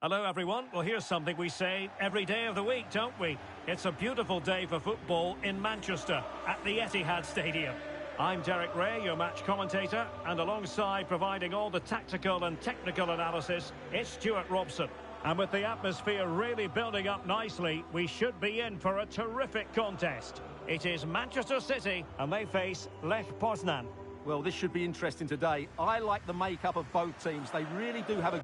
Hello everyone. Well, here's something we say every day of the week, don't we? It's a beautiful day for football in Manchester at the Etihad Stadium. I'm Derek Ray, your match commentator, and alongside providing all the tactical and technical analysis, it's Stuart Robson. And with the atmosphere really building up nicely, we should be in for a terrific contest. It is Manchester City and they face Lech Poznan. Well, this should be interesting today. I like the makeup of both teams. They really do have a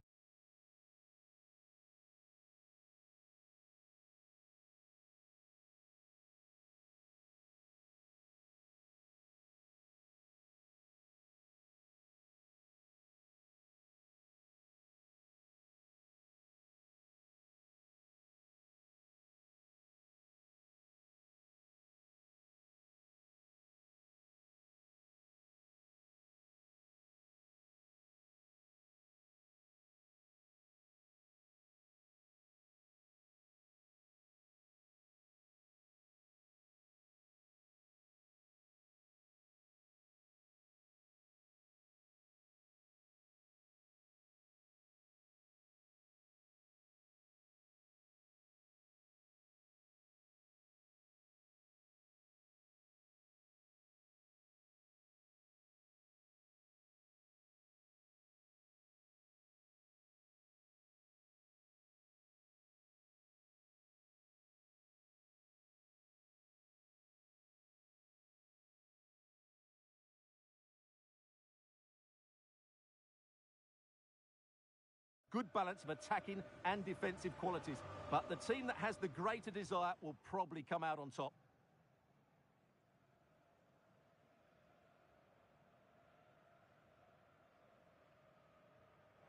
good balance of attacking and defensive qualities. But the team that has the greater desire will probably come out on top.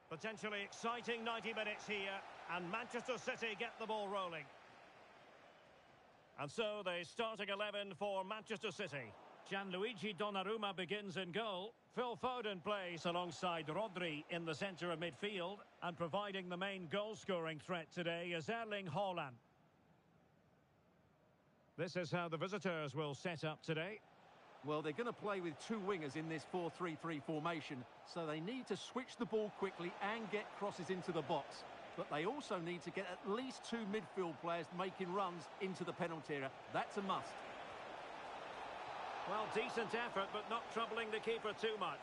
Potentially exciting 90 minutes here, and Manchester City get the ball rolling. And so the starting 11 for Manchester City. Gianluigi Donnarumma begins in goal. Phil Foden plays alongside Rodri in the centre of midfield, and providing the main goal-scoring threat today is Erling Haaland. This is how the visitors will set up today. Well, they're going to play with two wingers in this 4-3-3 formation, so they need to switch the ball quickly and get crosses into the box. But they also need to get at least two midfield players making runs into the penalty area. That's a must. Well, decent effort, but not troubling the keeper too much.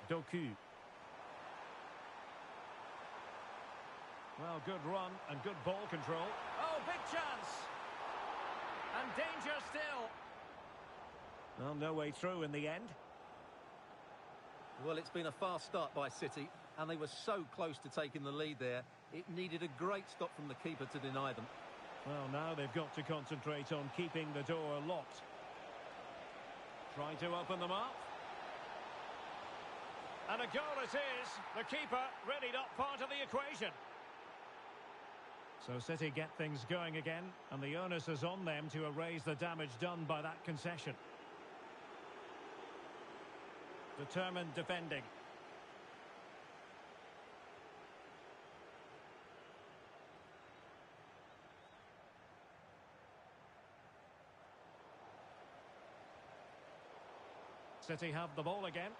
Doku. Well, good run and good ball control. Oh, big chance! And danger still. Well, no way through in the end. Well, it's been a fast start by City, and they were so close to taking the lead there. It needed a great stop from the keeper to deny them. Well, now they've got to concentrate on keeping the door locked. Trying to open them up. And a goal it is. The keeper really not part of the equation. So City get things going again, and the onus is on them to erase the damage done by that concession. Determined defending. City have the ball again.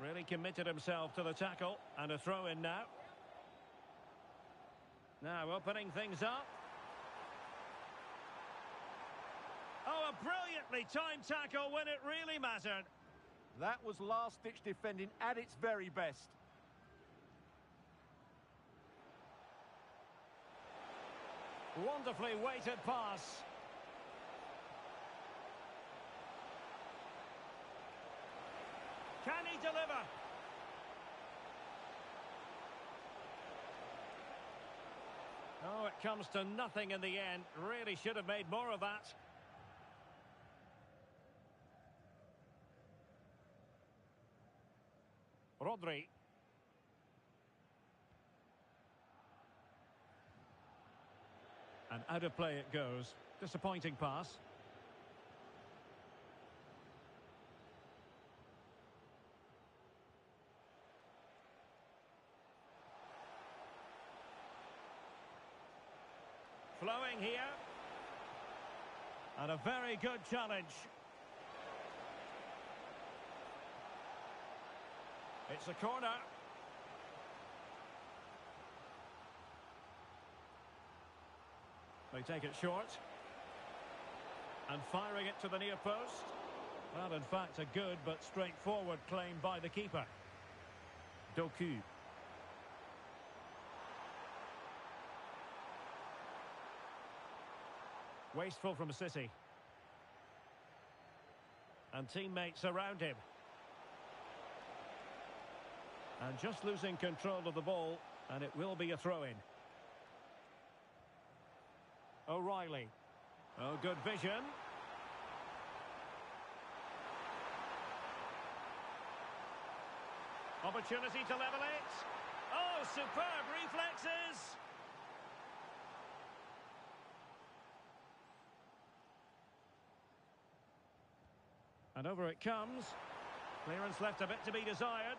Really committed himself to the tackle, and a throw in now. Now opening things up. Oh, a brilliantly timed tackle when it really mattered. That was last-ditch defending at its very best. Wonderfully weighted pass. Can he deliver? Oh, it comes to nothing in the end. Really should have made more of that. Rodri. And out of play it goes. Disappointing pass. Flowing here. And a very good challenge. It's a corner. They take it short. And firing it to the near post. Well, in fact, a good but straightforward claim by the keeper. Doku. Wasteful from City. And teammates around him. And just losing control of the ball, and it will be a throw-in. O'Reilly. Oh, good vision. Opportunity to level it. Oh, superb reflexes. And over it comes. Clearance left a bit to be desired.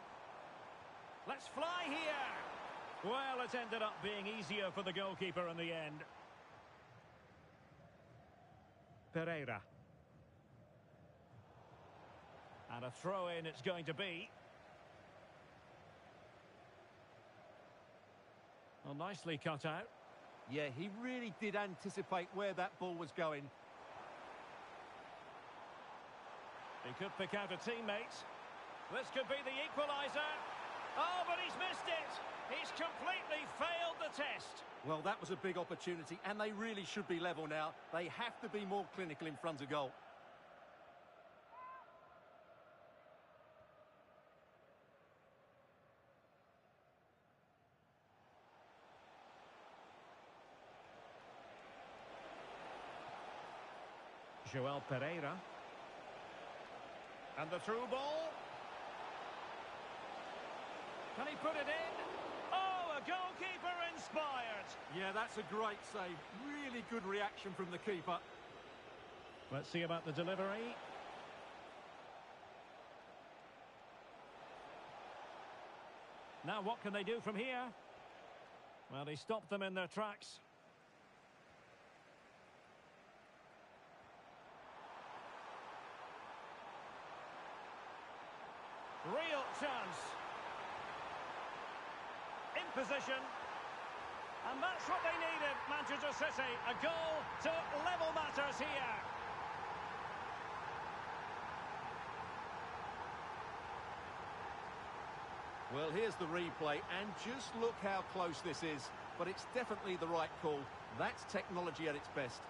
Let's fly here. Well, it ended up being easier for the goalkeeper in the end. Pereira. And a throw-in it's going to be. Well, nicely cut out. Yeah, he really did anticipate where that ball was going. He could pick out a teammate. This could be the equaliser. Oh, but he's missed it. He's completely failed the test. Well, that was a big opportunity, and they really should be level now. They have to be more clinical in front of goal. Joel Pereira. And the through ball. Can he put it in? Oh, a goalkeeper inspired. Yeah, that's a great save. Really good reaction from the keeper. Let's see about the delivery. Now what can they do from here? Well, he stopped them in their tracks. Real chance. In position. And that's what they needed, Manchester City. A goal to level matters here. Well, here's the replay, and just look how close this is. But it's definitely the right call. That's technology at its best.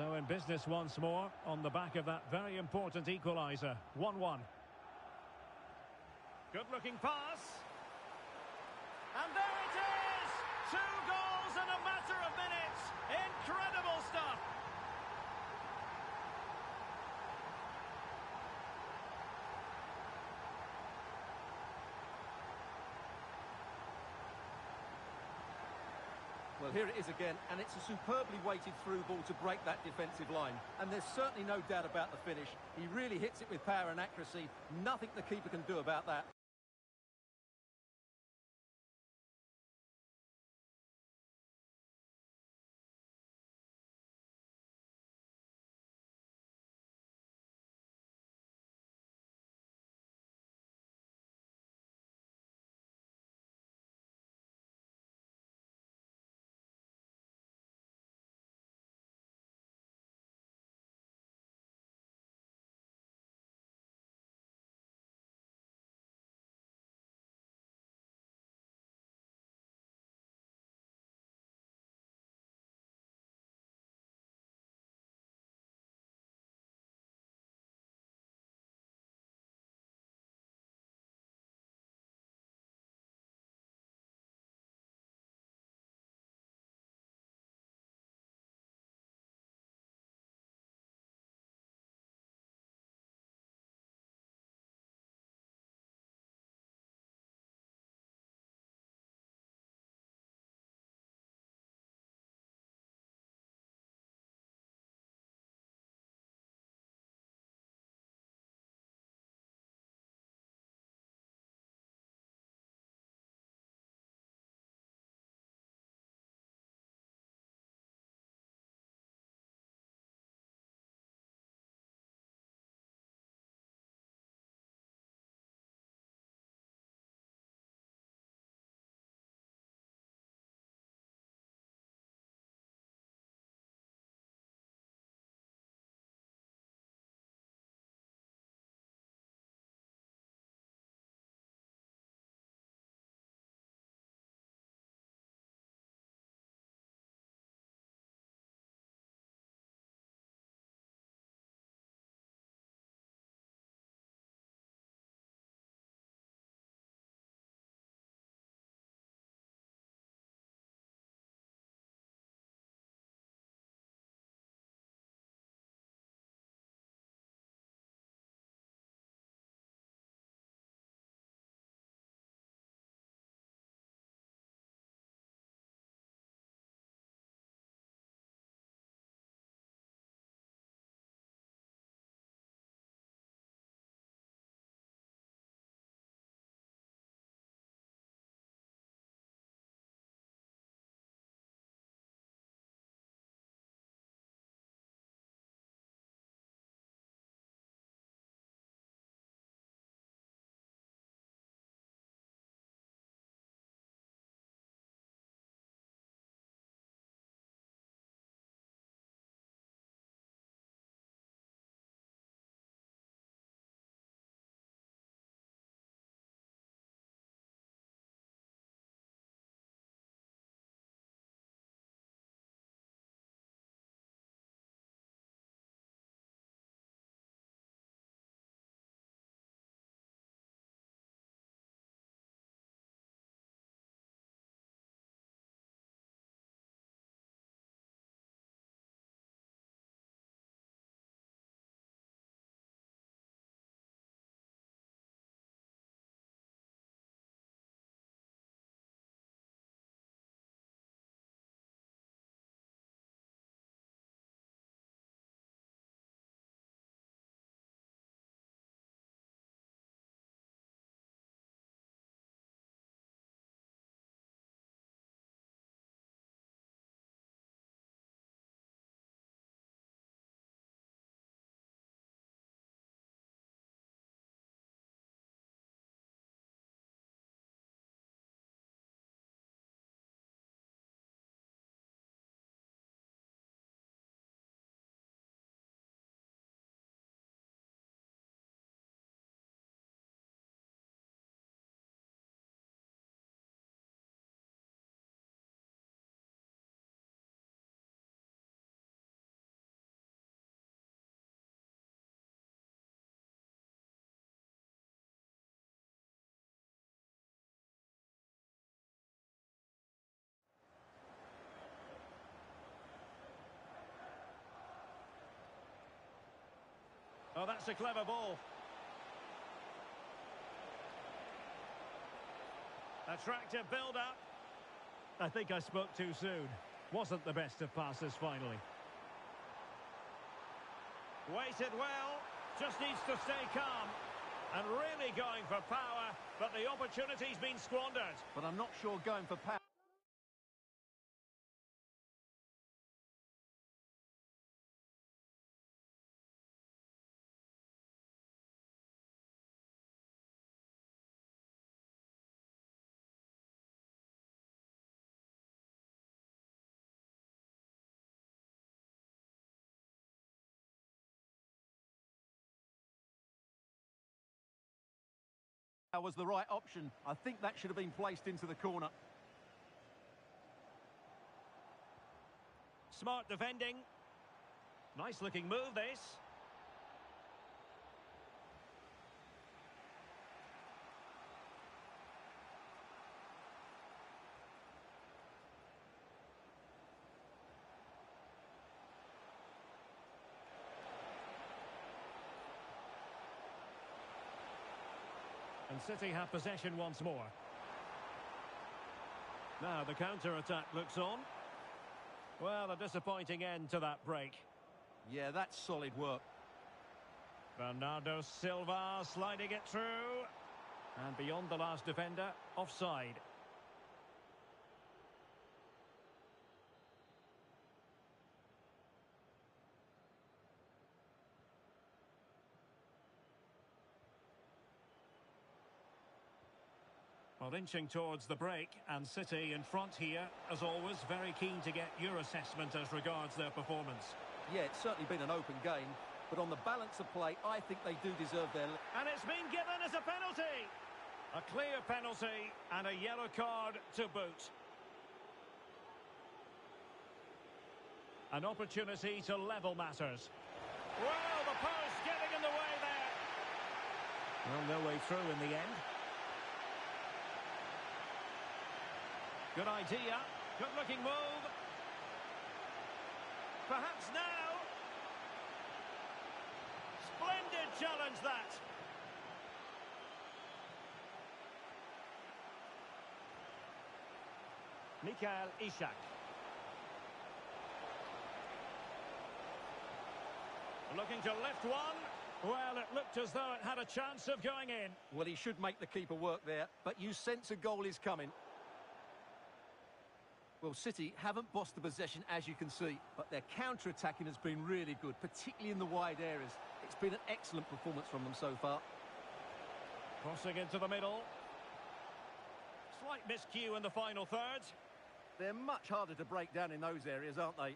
So in business once more, on the back of that very important equaliser. 1-1. Good-looking pass. And there it is! 2 goals in a matter of minutes. Incredible stuff. Well, here it is again, and it's a superbly weighted through ball to break that defensive line. And there's certainly no doubt about the finish. He really hits it with power and accuracy. Nothing the keeper can do about that. Oh, that's a clever ball. Attractive build-up. I think I spoke too soon. Wasn't the best of passes finally. Waited well. Just needs to stay calm. And really going for power, but the opportunity's been squandered. But I'm not sure going for power. That was the right option. I think that should have been placed into the corner. Smart defending. Nice looking move, this. And City have possession once more. Now the counter-attack looks on. Well, a disappointing end to that break. Yeah, that's solid work. Bernardo Silva sliding it through. And beyond the last defender, offside. Well, inching towards the break, and City in front here, as always, very keen to get your assessment as regards their performance. Yeah, it's certainly been an open game, but on the balance of play, I think they do deserve their... And it's been given as a penalty! A clear penalty and a yellow card to boot. An opportunity to level matters. Well, the post getting in the way there. Well, no way through in the end. Good idea. Good-looking move. Perhaps now. Splendid challenge, that. Mikael Ishak. Looking to lift one. Well, it looked as though it had a chance of going in. Well, he should make the keeper work there, but you sense a goal is coming. Well, City haven't bossed the possession, as you can see, but their counter-attacking has been really good, particularly in the wide areas. It's been an excellent performance from them so far. Crossing into the middle. Slight miscue in the final third. They're much harder to break down in those areas, aren't they?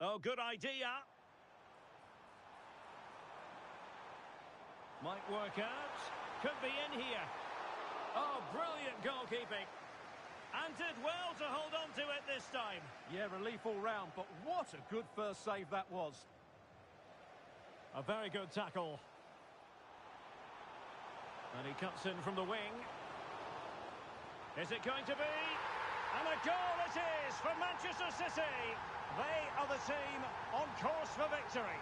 Oh, good idea. Might work out. Could be in here. Oh, brilliant goalkeeping. And did well to hold on to it this time. Yeah, relief all round, but what a good first save that was. A very good tackle. And he cuts in from the wing. Is it going to be? And a goal it is for Manchester City. They are the team on course for victory.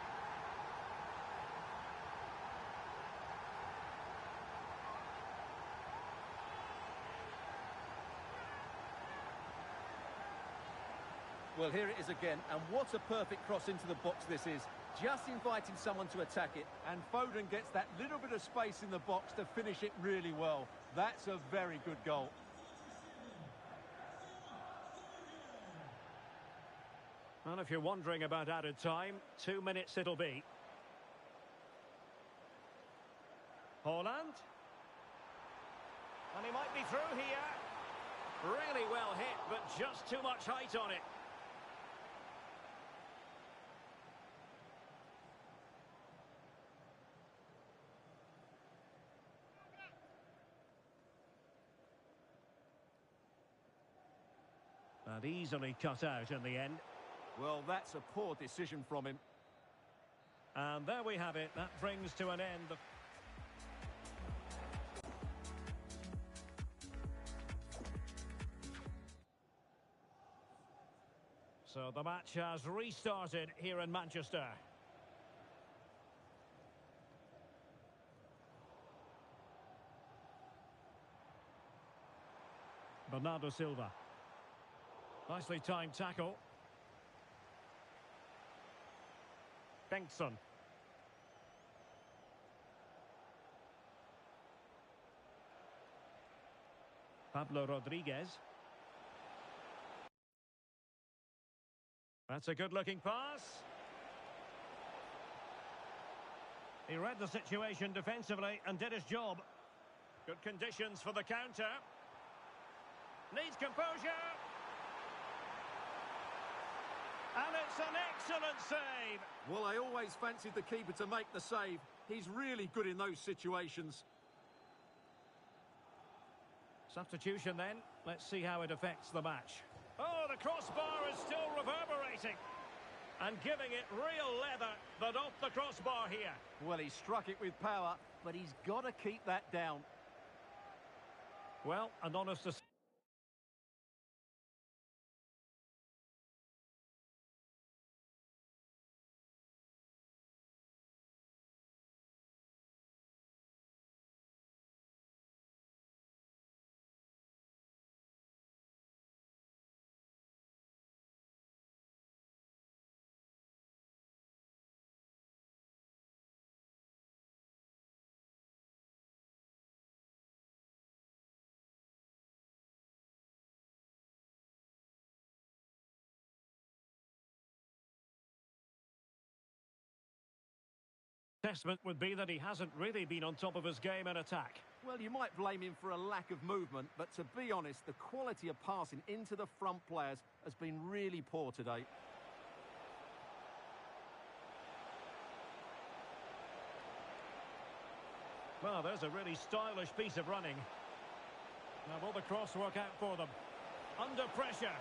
Well, here it is again, and what a perfect cross into the box this is. Just inviting someone to attack it, and Foden gets that little bit of space in the box to finish it really well. That's a very good goal. Well, if you're wondering about added time, 2 minutes it'll be. Haaland. And he might be through here. Really well hit, but just too much height on it. And easily cut out in the end. Well, that's a poor decision from him. And there we have it. That brings to an end the... So the match has restarted here in Manchester. Bernardo Silva. Nicely timed tackle. Bengtson. Pablo Rodriguez. That's a good-looking pass. He read the situation defensively and did his job. Good conditions for the counter. Needs composure. And it's an excellent save. Well, I always fancied the keeper to make the save. He's really good in those situations. Substitution then. Let's see how it affects the match. Oh, the crossbar is still reverberating. And giving it real leather, but off the crossbar here. Well, he struck it with power, but he's got to keep that down. Well, an honest... Testament would be that he hasn't really been on top of his game in attack. Well, you might blame him for a lack of movement, but to be honest, the quality of passing into the front players has been really poor today. Well, there's a really stylish piece of running. Now, will the cross work out for them? Under pressure.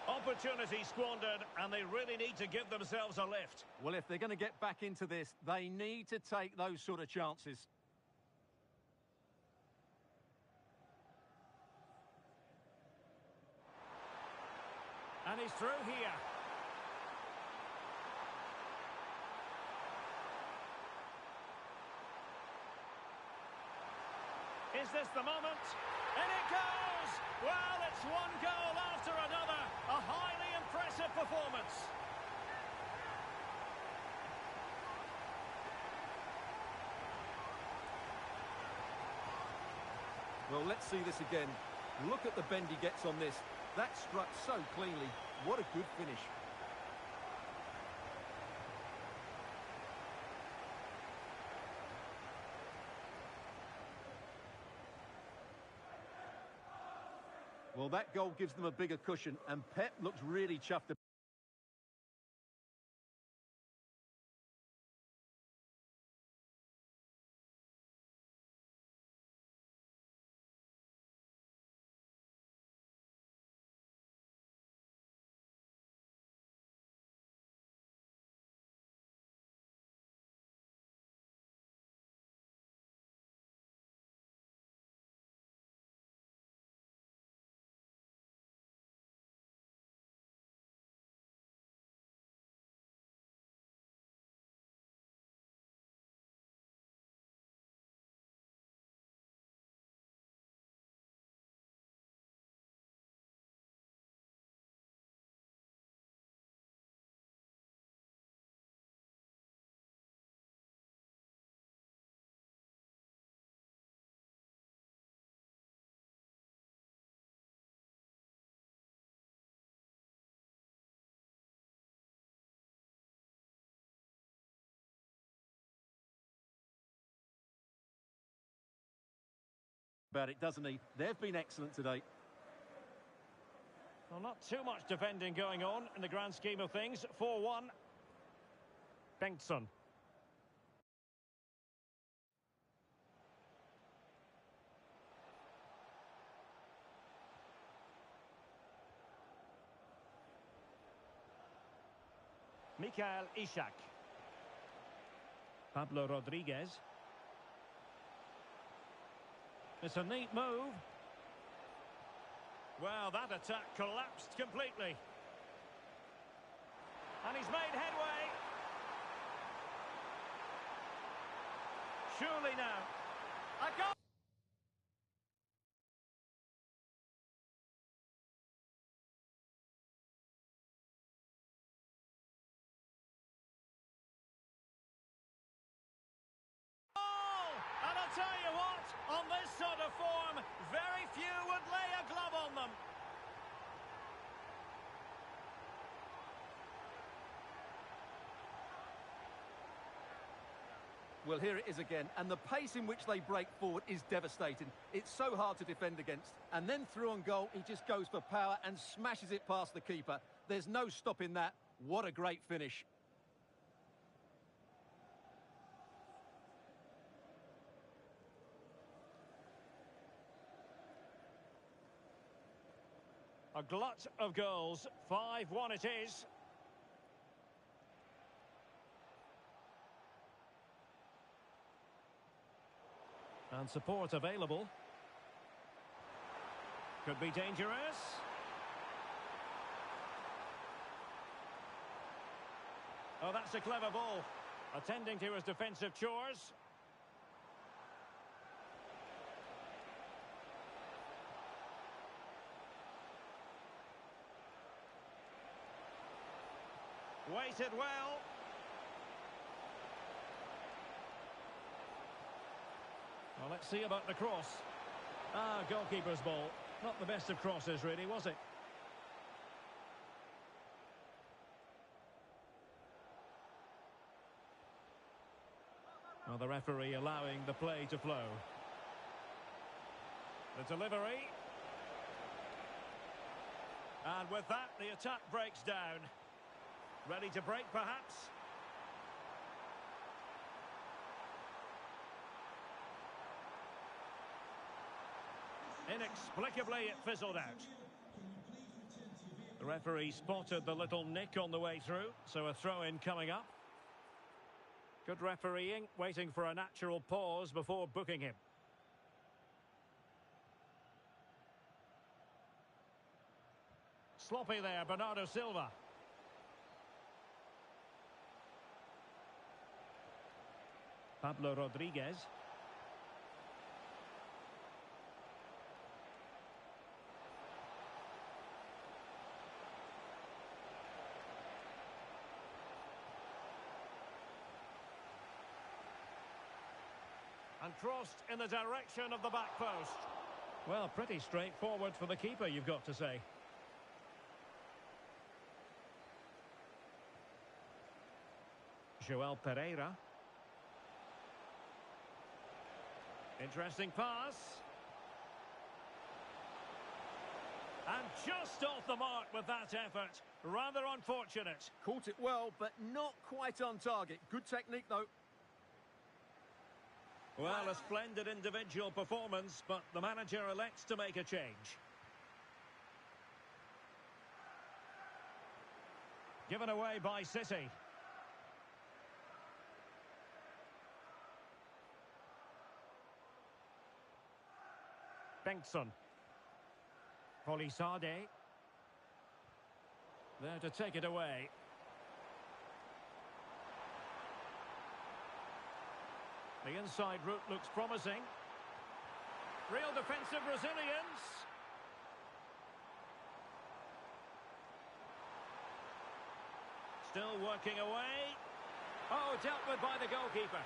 Opportunity squandered, and they really need to give themselves a lift. Well, if they're going to get back into this, they need to take those sort of chances. And he's through here. Is this the moment? And it goes! Well, it's one goal after another. A highly impressive performance. Well, let's see this again. Look at the bend he gets on this. That struck so cleanly. What a good finish. Well, that goal gives them a bigger cushion, and Pep looks really chuffed. About it, doesn't he? They've been excellent today. Well, not too much defending going on in the grand scheme of things. 4-1. Bengtsson. Mikael Ishak. Pablo Rodriguez. It's a neat move. Well, that attack collapsed completely. And he's made headway. Surely now. A goal! And I'll tell you what, on this sort of form, very few would lay a glove on them. Well, here it is again, and the pace in which they break forward is devastating. It's so hard to defend against. And then through on goal, he just goes for power and smashes it past the keeper. There's no stopping that. What a great finish. A glut of goals. 5-1 it is. And support available. Could be dangerous. Oh, that's a clever ball. Attending to his defensive chores. Waited well. Well, let's see about the cross. Ah, goalkeeper's ball. Not the best of crosses, really, was it? Well, the referee allowing the play to flow. The delivery. And with that, the attack breaks down. Ready to break, perhaps? Inexplicably, it fizzled out. The referee spotted the little nick on the way through, so a throw-in coming up. Good refereeing, waiting for a natural pause before booking him. Sloppy there, Bernardo Silva. Pablo Rodriguez. And crossed in the direction of the back post. Well, pretty straightforward for the keeper, you've got to say. Joel Pereira. Interesting pass. And just off the mark with that effort. Rather unfortunate. Caught it well, but not quite on target. Good technique, though. Well, a splendid individual performance, but the manager elects to make a change. Given away by City. Bengtsson. Polisade. There to take it away. The inside route looks promising. Real defensive resilience. Still working away. Oh, dealt with by the goalkeeper.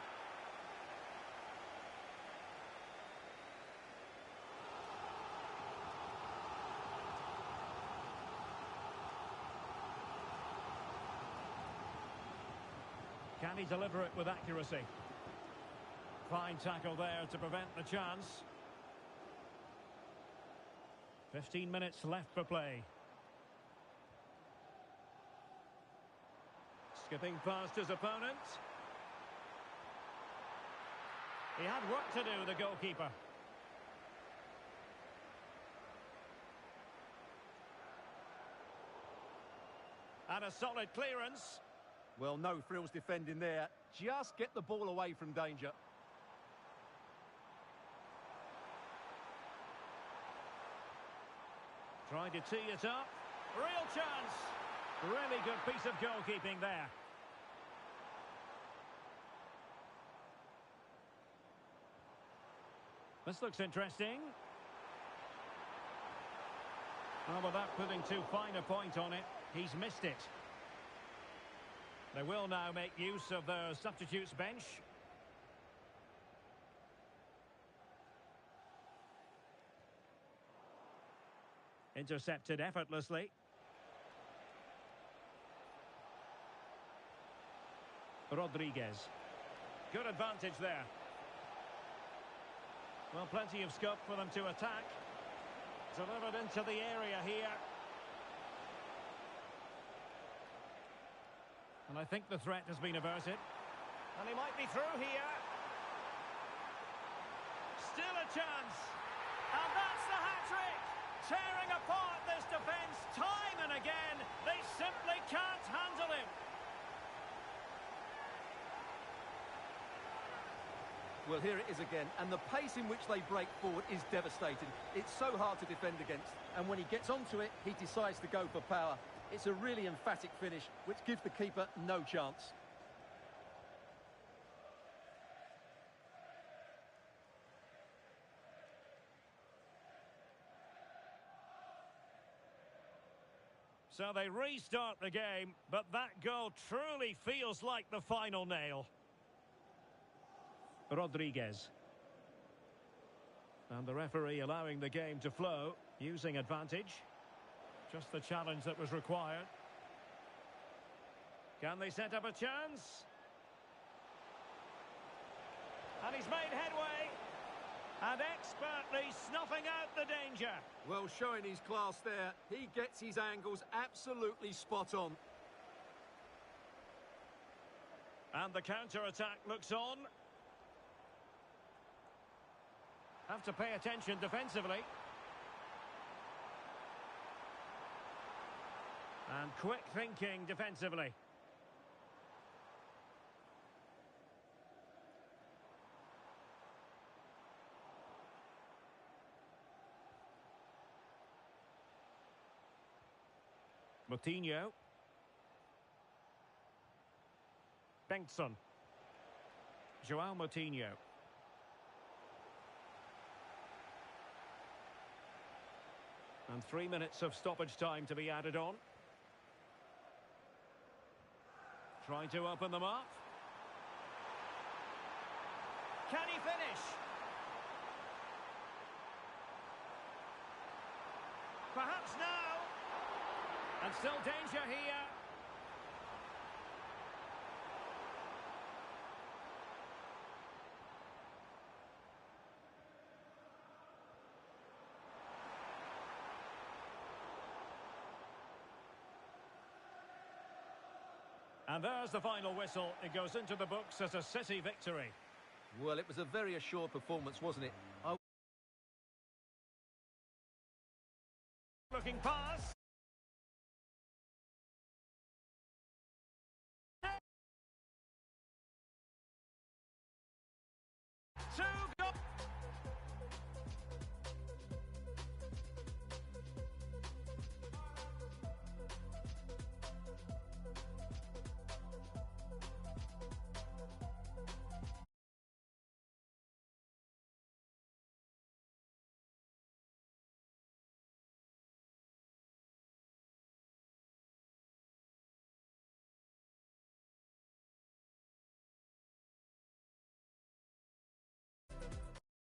Can he deliver it with accuracy? Fine tackle there to prevent the chance. 15 minutes left for play. Skipping past his opponent. He had work to do, the goalkeeper. And a solid clearance. Well, no frills defending there. Just get the ball away from danger. Trying to tee it up. Real chance. Really good piece of goalkeeping there. This looks interesting. Well, without putting too fine a point on it, he's missed it. They will now make use of their substitutes bench. Intercepted effortlessly. Rodriguez. Good advantage there. Well, plenty of scope for them to attack. Delivered into the area here. And I think the threat has been averted. And he might be through here. Still a chance. And that's the hat-trick. Tearing apart this defence time and again. They simply can't handle him. Well, here it is again, and the pace in which they break forward is devastating. It's so hard to defend against, and when he gets onto it, he decides to go for power. It's a really emphatic finish, which gives the keeper no chance. So they restart the game, but that goal truly feels like the final nail. Rodriguez. And the referee allowing the game to flow, using advantage. Just the challenge that was required. Can they set up a chance? And he's made headway. And expertly snuffing out the danger. Well, showing his class there. He gets his angles absolutely spot on. And the counter-attack looks on. Have to pay attention defensively. And quick thinking defensively. Moutinho. Bengtson. João Moutinho. And 3 minutes of stoppage time to be added on. Trying to open them up. Can he finish? Perhaps now. And still danger here. And there's the final whistle. It goes into the books as a City victory. Well, it was a very assured performance, wasn't it? Looking pass. Two.